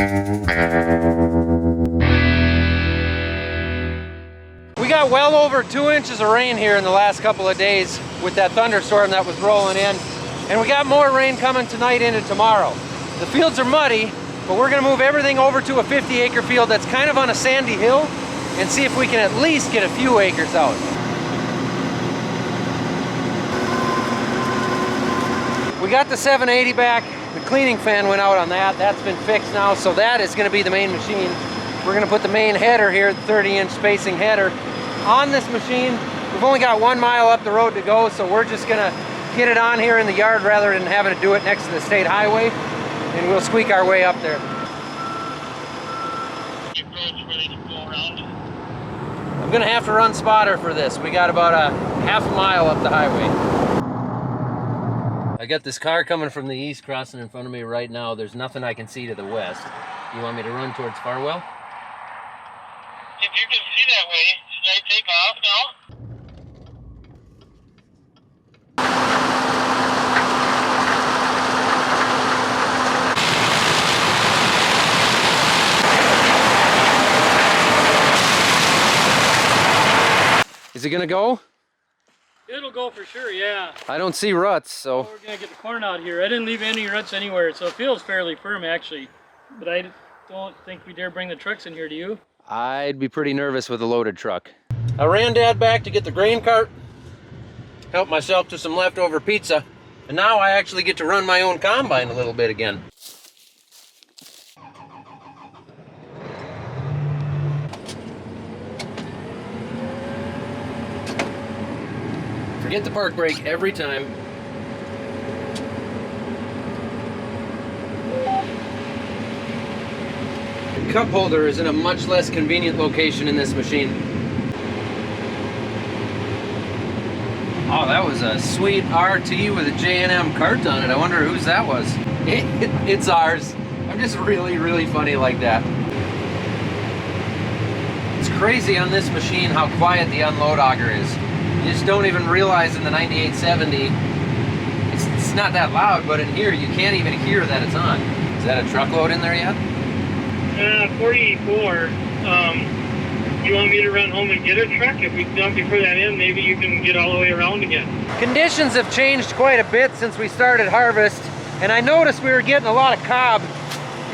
We got well over 2 inches of rain here in the last couple of days with that thunderstorm that was rolling in. And we got more rain coming tonight into tomorrow. The fields are muddy, but we're gonna move everything over to a 50-acre field that's kind of on a sandy hill and see if we can at least get a few acres out. We got the 780 back. The cleaning fan went out on that. That's been fixed now, so that is gonna be the main machine. We're gonna put the main header here, the 30-inch spacing header, on this machine. We've only got 1 mile up the road to go, so we're just gonna get it on here in the yard rather than having to do it next to the state highway, and we'll squeak our way up there. I'm gonna have to run spotter for this. We got about a half a mile up the highway. I got this car coming from the east crossing in front of me right now. There's nothing I can see to the west. You want me to run towards Farwell? If you can see that way, should I take off now? Is it gonna go? It'll go for sure, yeah. I don't see ruts, so. We're gonna get the corn out here. I didn't leave any ruts anywhere, so it feels fairly firm actually. But I don't think we dare bring the trucks in here, do you? I'd be pretty nervous with a loaded truck. I ran Dad back to get the grain cart, helped myself to some leftover pizza, and now I actually get to run my own combine a little bit again. Forget the park brake every time. The cup holder is in a much less convenient location in this machine. Oh, that was a sweet RT with a J&M cart on it. I wonder whose that was. It's ours. I'm just really funny like that. It's crazy on this machine how quiet the unload auger is. You just don't even realize in the 9870, it's not that loud, but in here you can't even hear that it's on. Is that a truckload in there yet? 44. You want me to run home and get a truck? If we dump you for that in, maybe you can get all the way around again. Conditions have changed quite a bit since we started harvest, and I noticed we were getting a lot of cob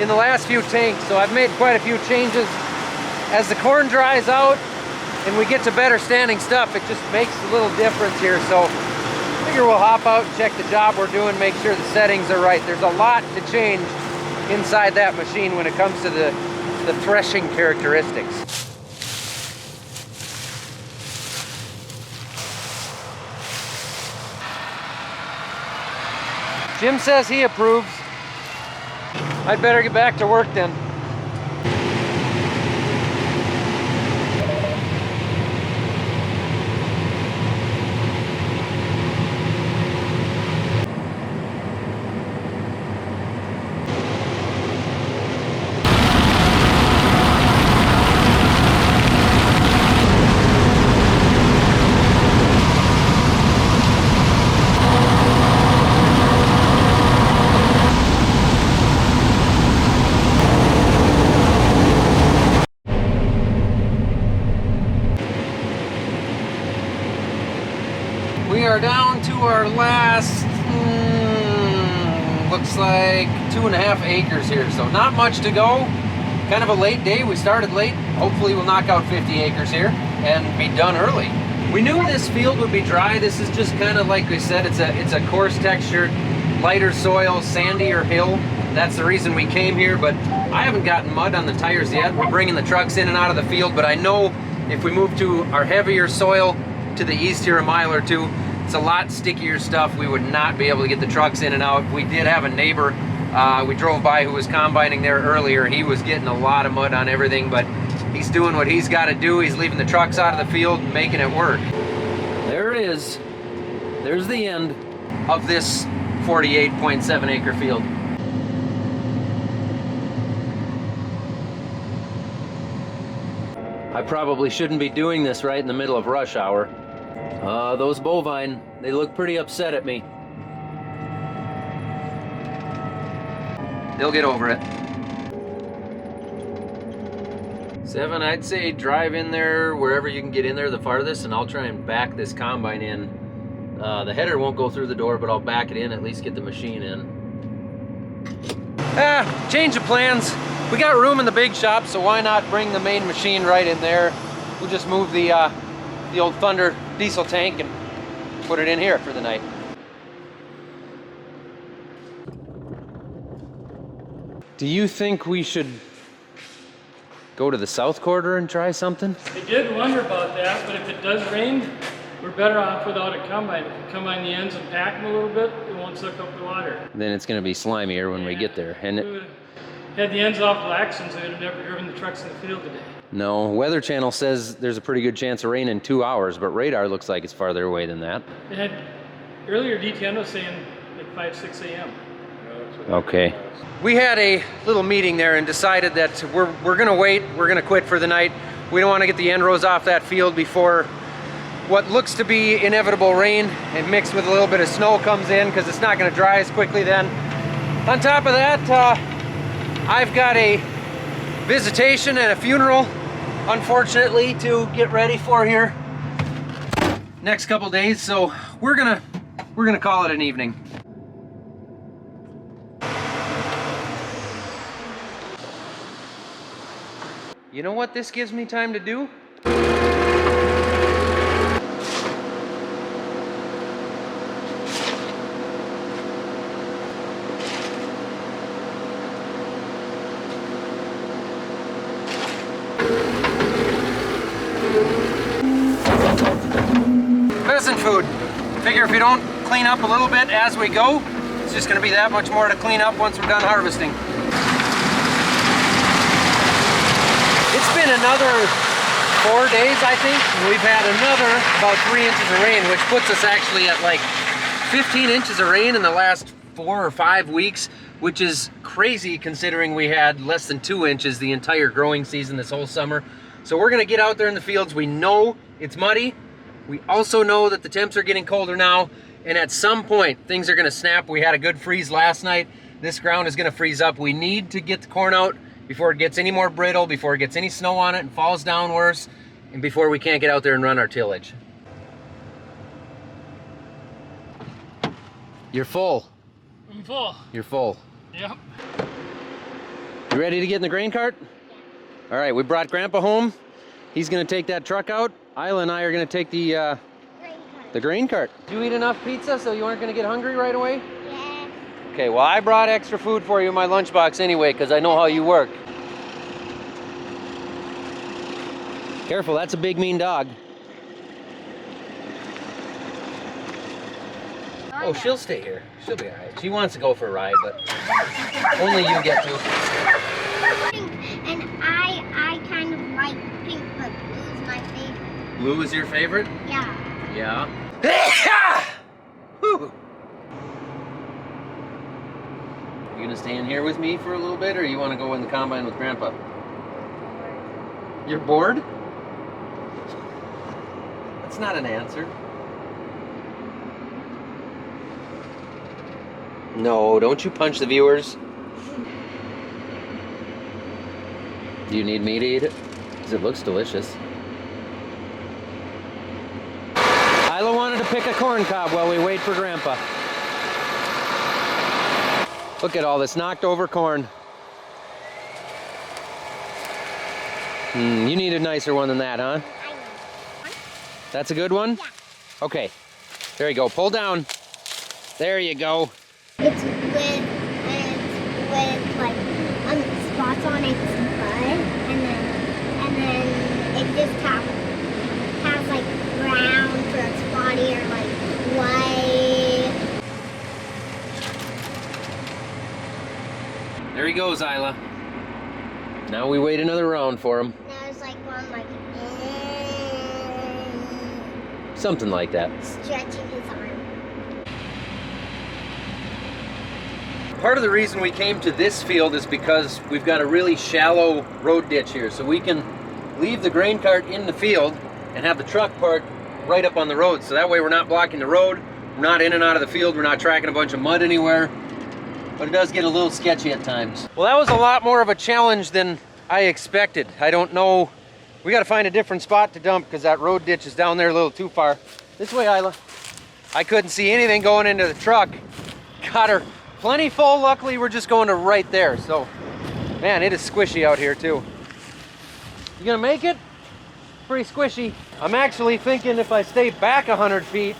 in the last few tanks, so I've made quite a few changes. As the corn dries out, and we get to better standing stuff, it just makes a little difference here. So I figure we'll hop out and check the job we're doing, make sure the settings are right. There's a lot to change inside that machine when it comes to the threshing characteristics. Jim says he approves. I'd better get back to work then. We are down to our last, looks like 2.5 acres here, so not much to go. Kind of a late day, we started late. Hopefully we'll knock out 50 acres here and be done early. We knew this field would be dry. This is just kind of like we said, it's a coarse textured, lighter soil, sandier hill. That's the reason we came here, but I haven't gotten mud on the tires yet. We're bringing the trucks in and out of the field, but I know if we move to our heavier soil to the east here a mile or two, it's a lot stickier stuff. We would not be able to get the trucks in and out. We did have a neighbor we drove by who was combining there earlier. He was getting a lot of mud on everything, but he's doing what he's got to do. He's leaving the trucks out of the field and making it work. There it is. There's the end of this 48.7 acre field. I probably shouldn't be doing this right in the middle of rush hour. Those bovine, they look pretty upset at me. They'll get over it. 7, I'd say drive in there wherever you can get in there the farthest, and I'll try and back this combine in. The header won't go through the door, but I'll back it in, at least get the machine in. Change of plans. We got room in the big shop, so why not bring the main machine right in there? We'll just move the old Thunder diesel tank and put it in here for the night. Do you think we should go to the south quarter and try something? I did wonder about that, but if it does rain, we're better off without a combine. If you combine the ends and pack them a little bit, it won't suck up the water. Then it's going to be slimier when we get there. And we would have had the ends off laxing, so we'd have never driven the trucks in the field today. no, Weather Channel says there's a pretty good chance of rain in 2 hours, but radar looks like it's farther away than that. It had earlier DTN was saying like 5, 6 a.m. Okay. We had a little meeting there and decided that we're gonna wait, we're gonna quit for the night. We don't want to get the end rows off that field before what looks to be inevitable rain and mixed with a little bit of snow comes in, because it's not gonna dry as quickly then. On top of that, I've got a visitation and a funeral, unfortunately, to get ready for here next couple days, so we're gonna call it an evening. You know what this gives me time to do? Pheasant food. Figure if we don't clean up a little bit as we go, it's just gonna be that much more to clean up once we're done harvesting. It's been another 4 days, I think. We've had another about 3 inches of rain, which puts us actually at like 15 inches of rain in the last 4 or 5 weeks, which is crazy considering we had less than 2 inches the entire growing season this whole summer. So we're gonna get out there in the fields. We know it's muddy. We also know that the temps are getting colder now, and at some point things are gonna snap. We had a good freeze last night. This ground is gonna freeze up. We need to get the corn out before it gets any more brittle, before it gets any snow on it and falls down worse, and before we can't get out there and run our tillage. You're full. I'm full. You're full. Yep. You ready to get in the grain cart? All right, we brought Grandpa home. He's gonna take that truck out. Isla and I are gonna take the grain cart. Did you eat enough pizza so you aren't gonna get hungry right away? Yeah. Okay, well, I brought extra food for you in my lunchbox anyway, because I know how you work. Careful, that's a big mean dog. Oh, she'll stay here. She'll be all right. She wants to go for a ride, but only you get to. And I kind of like pink, but blue is my favorite. Blue is your favorite? Yeah. Yeah. Whew. You gonna stay in here with me for a little bit, or you want to go in the combine with Grandpa? You're bored? That's not an answer. No, don't you punch the viewers. Do you need me to eat it? Because it looks delicious. Isla wanted to pick a corn cob while we wait for Grandpa. Look at all this knocked over corn. You need a nicer one than that, huh? That's a good one? Yeah. Okay. There you go. Pull down. There you go. It's with like spots on its butt, and then it just has like brown for its body, or like white. There he goes, Isla. Now we wait another round for him. Now it's like going like Something like that. stretching his arm. Part of the reason we came to this field is because we've got a really shallow road ditch here, so we can leave the grain cart in the field and have the truck parked right up on the road. So that way we're not blocking the road, we're not in and out of the field, we're not tracking a bunch of mud anywhere. But it does get a little sketchy at times. Well, that was a lot more of a challenge than I expected. I don't know We got to find a different spot to dump because that road ditch is down there a little too far. This way, Isla. I couldn't see anything going into the truck. Got her plenty full. Luckily, we're just going to right there. So, man, it is squishy out here too. You gonna make it? Pretty squishy. I'm actually thinking if I stay back 100 feet,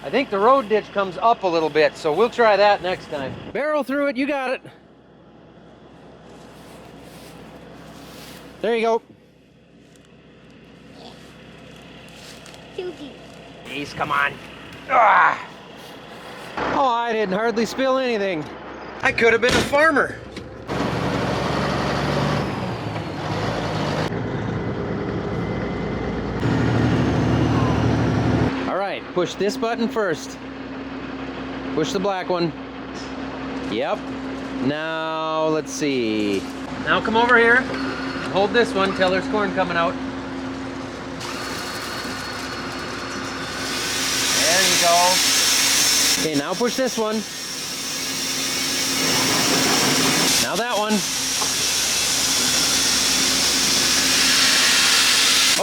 I think the road ditch comes up a little bit. So we'll try that next time. Barrel through it, you got it. There you go. Too deep. Ace, come on. Ah. Oh, I didn't hardly spill anything. I could have been a farmer. All right, push this button first. Push the black one. Yep. Now, let's see. Now come over here. Hold this one till there's corn coming out. There you go. Okay, now push this one. Now that one.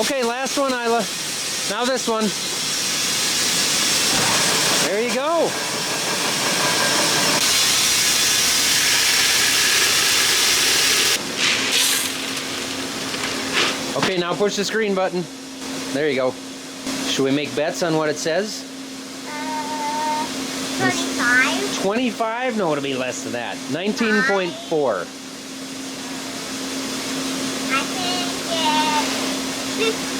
Okay, last one, Isla. Now this one. There you go. Okay, now push this green button. There you go. Should we make bets on what it says? 25. 25? No, it'll be less than that. 19.4. I think it's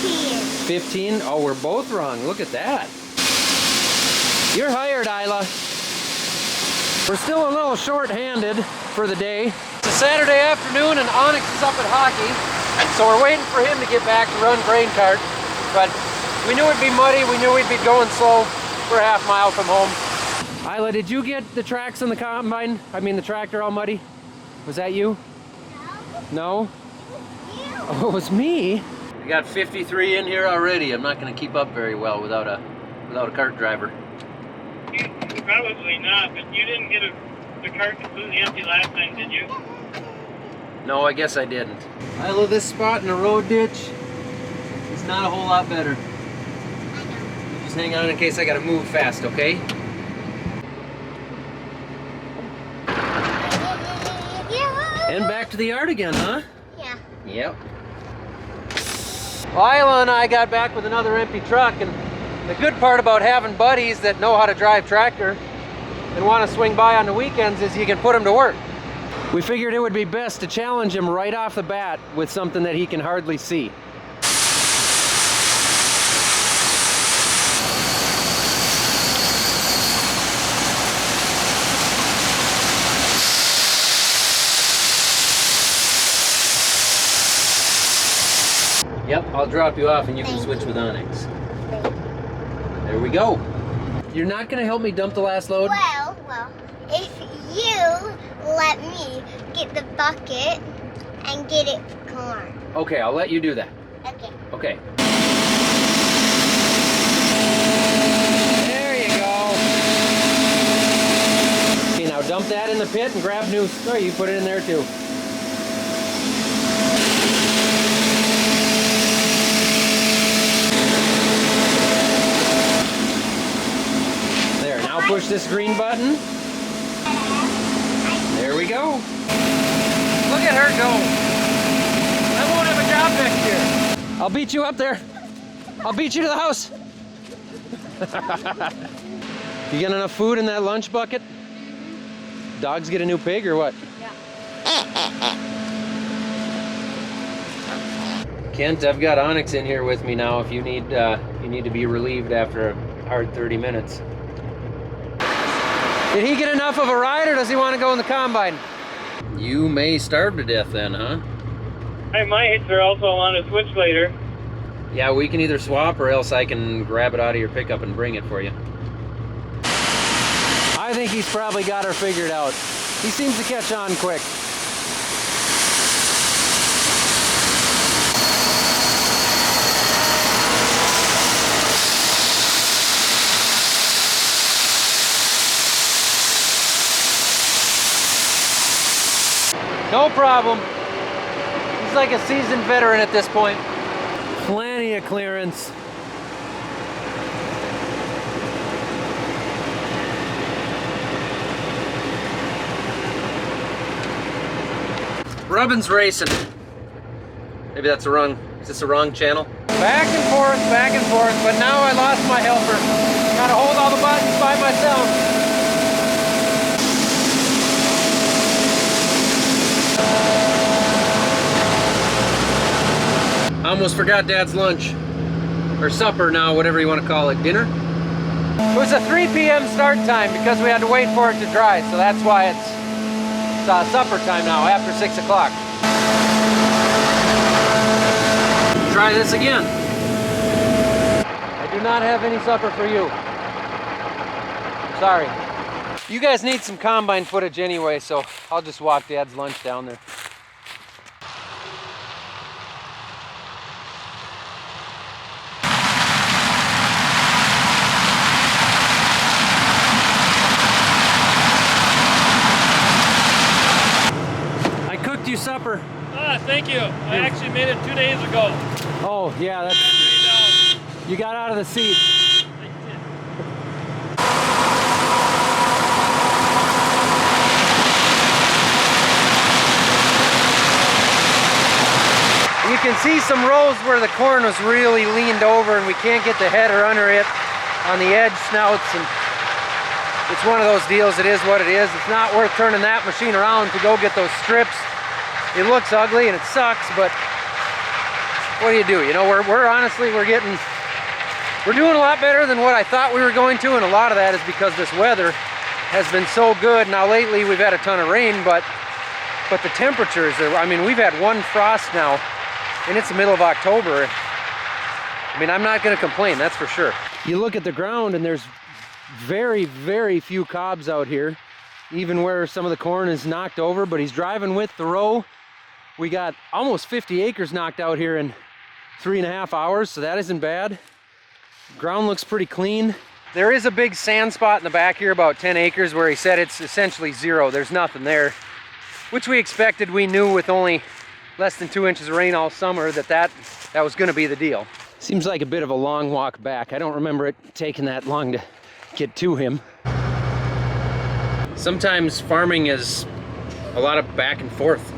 15. 15? Oh, we're both wrong. Look at that. You're hired, Isla. We're still a little short-handed for the day. It's a Saturday afternoon and Onyx is up at hockey. So we're waiting for him to get back to run grain cart. But we knew it'd be muddy. We knew we'd be going slow. We're a half mile from home. Isla, did you get the tracks on the combine? I mean the tractor all muddy? Was that you? No? Oh, it was me? We got 53 in here already. I'm not going to keep up very well without a cart driver. Probably not, but you didn't get the cart completely empty last time, did you? No, I guess I didn't. Isla, this spot in the road ditch is not a whole lot better. Just hang on in case I got to move fast, okay? And back to the yard again, huh? Yeah. Yep. Well, Isla and I got back with another empty truck, and the good part about having buddies that know how to drive tractor and want to swing by on the weekends is you can put them to work. We figured it would be best to challenge him right off the bat with something that he can hardly see. Yep, I'll drop you off and you can switch with Onyx. There we go. You're not going to help me dump the last load? Well, if you let me get the bucket and get it corn. Okay, I'll let you do that. Okay. Okay. There you go. Okay, now dump that in the pit and grab new. Oh, you put it in there too. There, now push this green button. There we go. Look at her go. I won't have a job next year. I'll beat you up there. I'll beat you to the house. You got enough food in that lunch bucket? Dogs get a new pig or what? Yeah. Kent, I've got Onyx in here with me now if you need to be relieved after a hard 30 minutes. Did he get enough of a ride or does he want to go in the combine? You may starve to death then, huh? I might, or also I want to switch later. Yeah, we can either swap or else I can grab it out of your pickup and bring it for you. I think he's probably got her figured out. He seems to catch on quick. No problem. He's like a seasoned veteran at this point. Plenty of clearance. Rubbin's racing. Maybe that's the wrong, is this the wrong channel? Back and forth, but now I lost my helper. Gotta hold all the buttons by myself. I almost forgot Dad's lunch. Or supper now, whatever you want to call it. Dinner? It was a 3 p.m. start time because we had to wait for it to dry, so that's why it's supper time now, after 6 o'clock. Try this again. I do not have any supper for you. Sorry. You guys need some combine footage anyway, so I'll just walk Dad's lunch down there. I cooked you supper. Ah, thank you. I actually made it 2 days ago. Oh, yeah, that's... You got out of the seat. You can see some rows where the corn was really leaned over and we can't get the header under it on the edge snouts, and it's one of those deals. It is what it is. It's not worth turning that machine around to go get those strips. It looks ugly and it sucks, but what do? You know, we're doing a lot better than what I thought we were going to, and a lot of that is because this weather has been so good. Now lately we've had a ton of rain, but the temperatures are, I mean, we've had one frost now and it's the middle of October. I mean, I'm not going to complain, that's for sure. You look at the ground and there's very, very few cobs out here, even where some of the corn is knocked over, but he's driving with the row. We got almost 50 acres knocked out here in 3.5 hours, so that isn't bad. Ground looks pretty clean. There is a big sand spot in the back here, about 10 acres, where he said it's essentially zero. There's nothing there, which we expected. We knew with only less than 2 inches of rain all summer that was going to be the deal. Seems like a bit of a long walk back. I don't remember it taking that long to get to him. Sometimes farming is a lot of back and forth.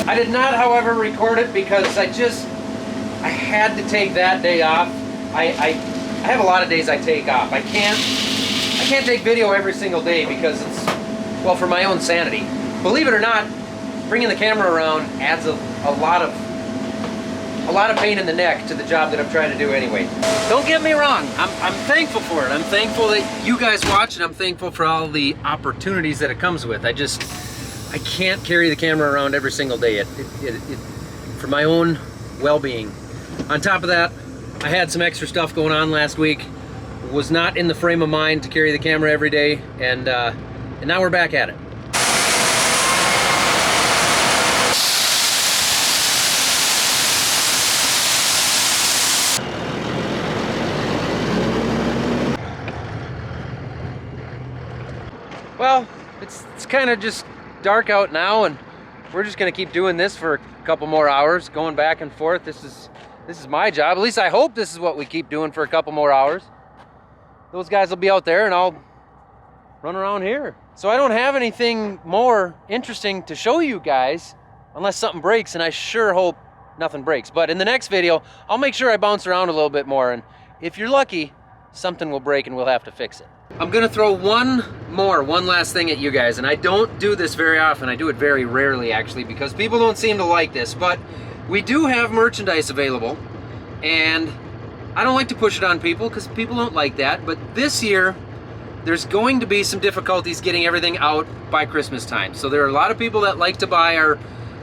I did not, however, record it because I had to take that day off. I have a lot of days I take off. I can't take video every single day because it's, well, for my own sanity. Believe it or not, bringing the camera around adds a lot of pain in the neck to the job that I'm trying to do anyway. Don't get me wrong, I'm thankful for it. I'm thankful that you guys watch, and I'm thankful for all the opportunities that it comes with. I can't carry the camera around every single day for my own well-being. On top of that, I had some extra stuff going on last week. Was not in the frame of mind to carry the camera every day, and now we're back at it. Well, it's kind of just dark out now, and we're just gonna keep doing this for a couple more hours, going back and forth. This is my job. At least I hope this is what we keep doing for a couple more hours. Those guys will be out there and I'll run around here. So I don't have anything more interesting to show you guys unless something breaks, and I sure hope nothing breaks. But in the next video, I'll make sure I bounce around a little bit more, and if you're lucky, something will break and we'll have to fix it. I'm gonna throw one last thing at you guys, and I don't do this very often. I do it very rarely, actually, because people don't seem to like this, but we do have merchandise available, and I don't like to push it on people because people don't like that. But this year, there's going to be some difficulties getting everything out by Christmas time. So there are a lot of people that like to buy our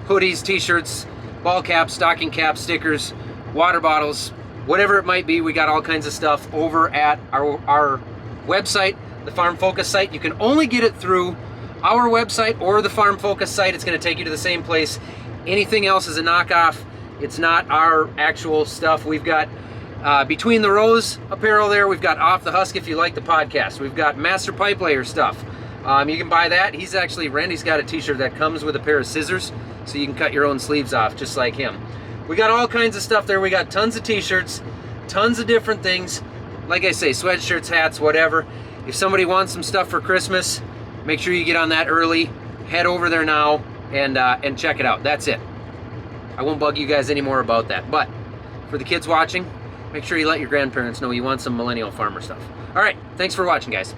hoodies, t-shirts, ball caps, stocking caps, stickers, water bottles, whatever it might be. We got all kinds of stuff over at our website, the Farm Focus site. You can only get it through our website or the Farm Focus site. It's going to take you to the same place. Anything else is a knockoff. It's not our actual stuff. We've got Between the Rows apparel there. We've got Off the Husk if you like the podcast. We've got Master Pipe Layer stuff. You can buy that. Randy's got a t-shirt that comes with a pair of scissors, so you can cut your own sleeves off just like him. We got all kinds of stuff there. We got tons of t-shirts, tons of different things. Like I say, sweatshirts, hats, whatever. If somebody wants some stuff for Christmas, make sure you get on that early. Head over there now and check it out. That's it. I won't bug you guys anymore about that. But for the kids watching, make sure you let your grandparents know you want some millennial farmer stuff. All right, thanks for watching, guys.